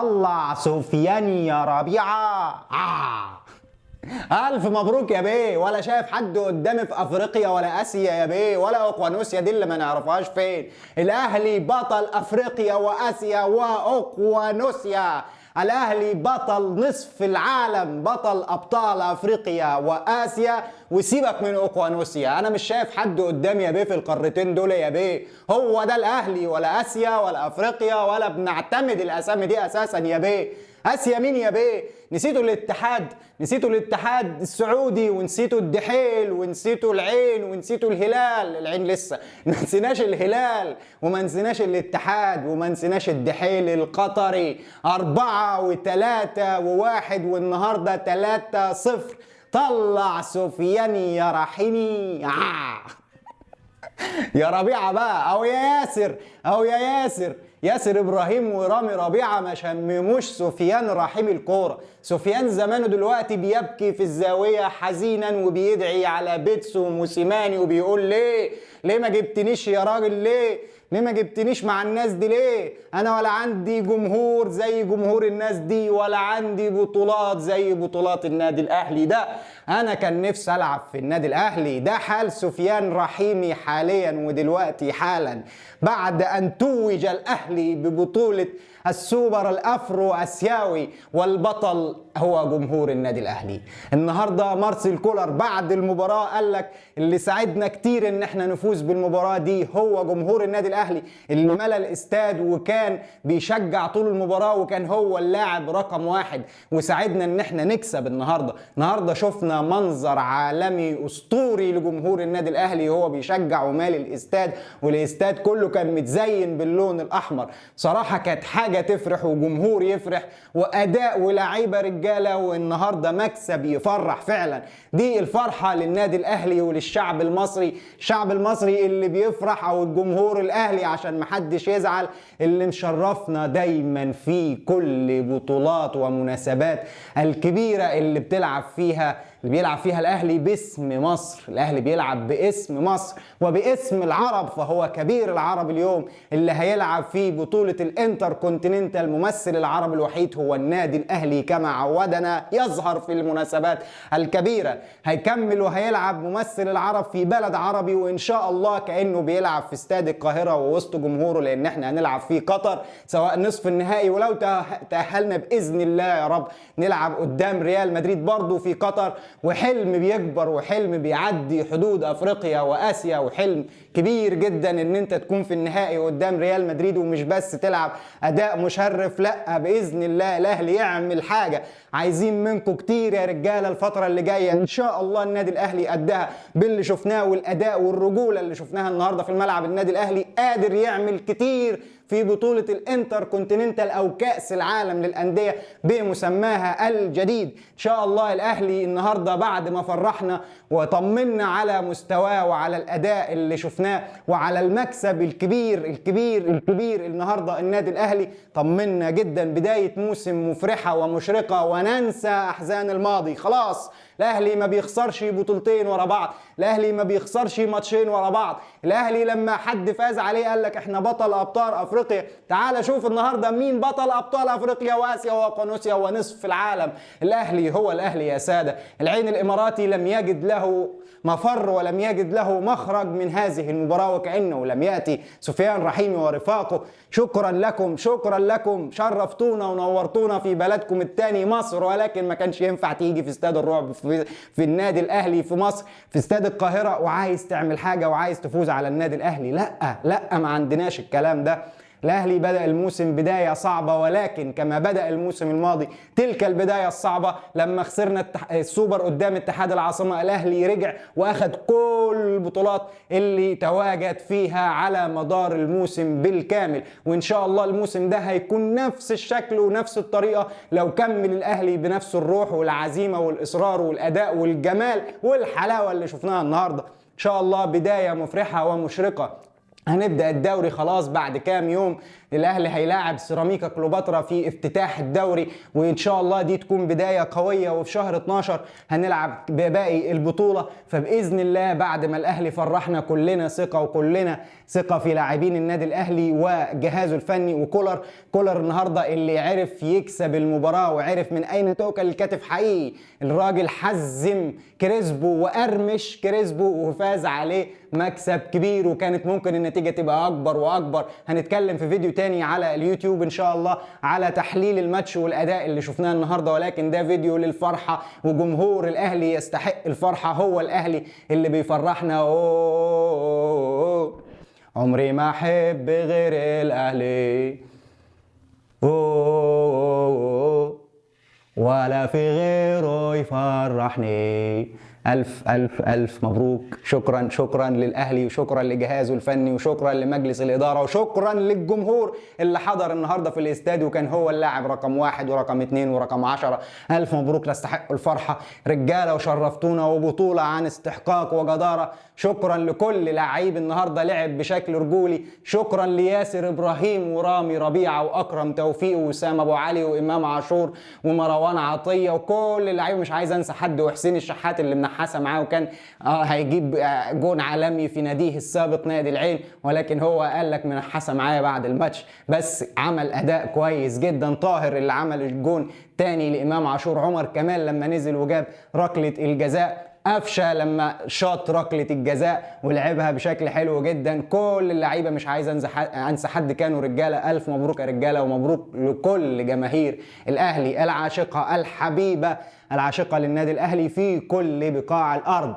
طلع سفيان يا ربيعة. ألف مبروك يا بيه. ولا شايف حد قدامي في أفريقيا ولا آسيا يا بيه، ولا أوقيانوسيا دي اللي ما نعرفهاش فين. الأهلي بطل أفريقيا وآسيا وأوقيانوسيا. الأهلي بطل نصف العالم، بطل أبطال أفريقيا وآسيا، وسيبك من أوقيانوسيا. أنا مش شايف حد قدامي يا بيه في القارتين دول يا بيه. هو ده الأهلي، ولا آسيا ولا أفريقيا ولا بنعتمد الأسامي دي أساسا يا بيه. آسيا مين يا بيه؟ نسيتوا الاتحاد، نسيتوا الاتحاد السعودي، ونسيتوا الدحيل، ونسيتوا العين، ونسيتوا الهلال. العين لسه ما نسيناش الهلال، وما نسيناش الاتحاد، وما نسيناش الدحيل القطري. 4 و3 و1، والنهارده 3-0. طلع سفيان يا رحيمي. يا ربيعة بقى، او يا ياسر، او يا ياسر. ياسر ابراهيم ورامي ربيعة ما شمموش سفيان رحيم الكورة. سفيان زمانه دلوقتي بيبكي في الزاوية حزينا، وبيدعي على بيتسو وموسيماني، وبيقول ليه ما جبتنيش يا راجل؟ ليه ما جبتنيش مع الناس دي؟ ليه انا ولا عندي جمهور زي جمهور الناس دي، ولا عندي بطولات زي بطولات النادي الاهلي ده؟ انا كان نفسي العب في النادي الاهلي ده. حال سفيان رحيمي حاليا ودلوقتي حالا، بعد ان توج الاهلي ببطولة السوبر الافرو اسيوي، والبطل هو جمهور النادي الاهلي. النهارده مارسيل كولر بعد المباراه قال لك اللي ساعدنا كتير ان احنا نفوز بالمباراه دي هو جمهور النادي الاهلي، اللي ملى الاستاد وكان بيشجع طول المباراه، وكان هو اللاعب رقم 1 وساعدنا ان احنا نكسب. النهارده شفنا منظر عالمي اسطوري لجمهور النادي الاهلي وهو بيشجع ومالي الاستاد، والاستاد كله كان متزين باللون الاحمر. صراحه كانت حاجه تفرح وجمهور يفرح واداء ولاعيبه رجاله، والنهارده مكسب يفرح فعلا. دي الفرحه للنادي الاهلي وللشعب المصري. الشعب المصري اللي بيفرح، او الجمهور الاهلي عشان محدش يزعل، اللي مشرفنا دايما في كل بطولات ومناسبات الكبيره اللي بيلعب فيها الاهلي باسم مصر. الاهلي بيلعب باسم مصر وباسم العرب، فهو كبير العرب اليوم اللي هيلعب في بطولة الانتر كونتيننتال. ممثل العرب الوحيد هو النادي الاهلي كما عودنا يظهر في المناسبات الكبيرة. هيكمل وهيلعب ممثل العرب في بلد عربي، وان شاء الله كأنه بيلعب في استاد القاهرة ووسط جمهوره، لان احنا هنلعب في قطر سواء نصف النهائي، ولو تأهلنا بإذن الله يا رب نلعب قدام ريال مدريد برضو في قطر. وحلم بيكبر وحلم بيعدي حدود افريقيا واسيا، وحلم كبير جدا ان انت تكون في النهائي قدام ريال مدريد، ومش بس تلعب اداء مشرف، لا باذن الله الاهلي يعمل حاجه. عايزين منكم كتير يا رجاله الفتره اللي جايه. ان شاء الله النادي الاهلي قدها باللي شفناه والاداء والرجوله اللي شفناها النهارده في الملعب. النادي الاهلي قادر يعمل كتير في بطولة الانتر كونتيننتال او كأس العالم للأندية بمسماها الجديد. ان شاء الله الاهلي النهاردة بعد ما فرحنا وطمنا على مستواه وعلى الاداء اللي شفناه وعلى المكسب الكبير الكبير الكبير، النهاردة النادي الاهلي طمنا جدا. بداية موسم مفرحة ومشرقة، وننسى احزان الماضي. خلاص الاهلي ما بيخسرش بطولتين ورا بعض، الاهلي ما بيخسرش ماتشين ورا بعض. الاهلي لما حد فاز عليه قال لك احنا بطل ابطال افريقيا. تعال شوف النهارده مين بطل ابطال افريقيا واسيا واوقيانوسيا ونصف العالم. الاهلي هو الاهلي يا ساده. العين الاماراتي لم يجد له مفر ولم يجد له مخرج من هذه المباراه، وكانه لم ياتي سفيان رحيمي ورفاقه. شكرا لكم، شكرا لكم، شرفتونا ونورتونا في بلدكم الثاني مصر، ولكن ما كانش ينفع تيجي في استاد الرعب في النادي الاهلي في مصر في استاد القاهره وعايز تعمل حاجه وعايز تفوز على النادي الاهلي. لا ما عندناش الكلام ده. الاهلي بدأ الموسم بداية صعبة، ولكن كما بدأ الموسم الماضي تلك البداية الصعبة لما خسرنا السوبر قدام اتحاد العاصمة، الاهلي رجع واخد كل البطولات اللي تواجد فيها على مدار الموسم بالكامل. وان شاء الله الموسم ده هيكون نفس الشكل ونفس الطريقة لو كمل الاهلي بنفس الروح والعزيمة والاصرار والاداء والجمال والحلاوة اللي شفناها النهاردة. ان شاء الله بداية مفرحة ومشرقة. هنبدأ الدوري خلاص بعد كام يوم الاهلي هيلاعب سيراميكا كليوباترا في افتتاح الدوري، وان شاء الله دي تكون بدايه قويه، وفي شهر 12 هنلعب باقي البطوله. فباذن الله بعد ما الاهلي فرحنا كلنا ثقه، وكلنا ثقه في لاعبين النادي الاهلي وجهازه الفني وكولر. كولر النهارده اللي عرف يكسب المباراه وعرف من اين تؤكل الكتف حقيقي. الراجل حزم كريسبو وقرمش كريسبو وفاز عليه مكسب كبير، وكانت ممكن النتيجه تبقى اكبر واكبر. هنتكلم في فيديو تاني على اليوتيوب ان شاء الله على تحليل الماتش والاداء اللي شفناه النهارده، ولكن ده فيديو للفرحه، وجمهور الاهلي يستحق الفرحه. هو الاهلي اللي بيفرحنا. عمري ما احب غير الاهلي، ولا في غيره يفرحني. ألف ألف ألف مبروك. شكرا شكرا للأهلي، وشكرا لجهازه الفني، وشكرا لمجلس الإدارة، وشكرا للجمهور اللي حضر النهاردة في الاستاد وكان هو اللاعب رقم 1 ورقم 2 ورقم 10. ألف مبروك، تستحقوا الفرحة رجالة، وشرفتونا، وبطولة عن استحقاق وجدارة. شكرا لكل لعيب النهاردة لعب بشكل رجولي. شكرا لياسر إبراهيم ورامي ربيعة وأكرم توفيق وأسامة أبو علي وإمام عاشور ومروان عطية وكل اللعيبة، مش عايز أنسى حد، وحسين الشحات اللي منحسه معاه وكان هيجيب جون عالمي في ناديه السابق نادي العين، ولكن هو قال لك منحسه معايا بعد الماتش، بس عمل اداء كويس جدا. طاهر اللي عمل الجون تاني لامام عاشور، عمر كمال لما نزل وجاب ركله الجزاء، قفشه لما شاط ركله الجزاء ولعبها بشكل حلو جدا. كل اللعيبه مش عايز انسى حد، كانوا رجاله. الف مبروك يا رجاله، ومبروك لكل جماهير الاهلي العاشقه الحبيبه، العاشقه للنادي الاهلي في كل بقاع الارض.